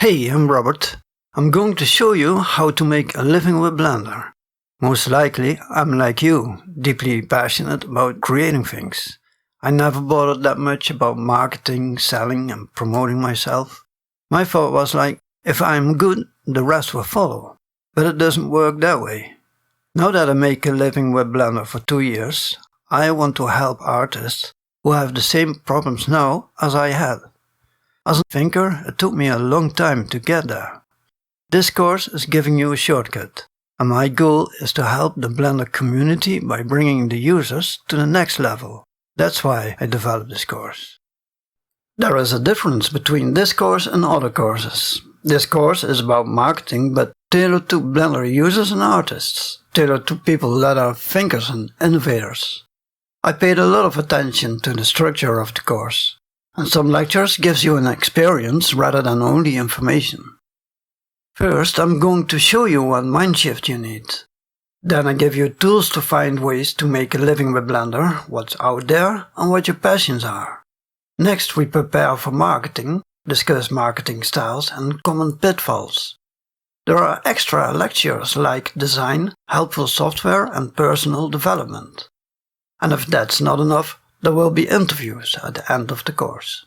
Hey, I'm Robert. I'm going to show you how to make a living with Blender. Most likely, I'm like you, deeply passionate about creating things. I never bothered that much about marketing, selling, and promoting myself. My thought was like, if I'm good, the rest will follow. But it doesn't work that way. Now that I make a living with Blender for 2 years, I want to help artists who have the same problems now as I had. As a thinker, it took me a long time to get there. This course is giving you a shortcut, and my goal is to help the Blender community by bringing the users to the next level. That's why I developed this course. There is a difference between this course and other courses. This course is about marketing, but tailored to Blender users and artists, tailored to people that are thinkers and innovators. I paid a lot of attention to the structure of the course, and some lectures gives you an experience rather than only information. First, I'm going to show you what mindshift you need. Then I give you tools to find ways to make a living with Blender, what's out there, and what your passions are. Next, we prepare for marketing, discuss marketing styles and common pitfalls. There are extra lectures like design, helpful software, and personal development. And if that's not enough, there will be interviews at the end of the course.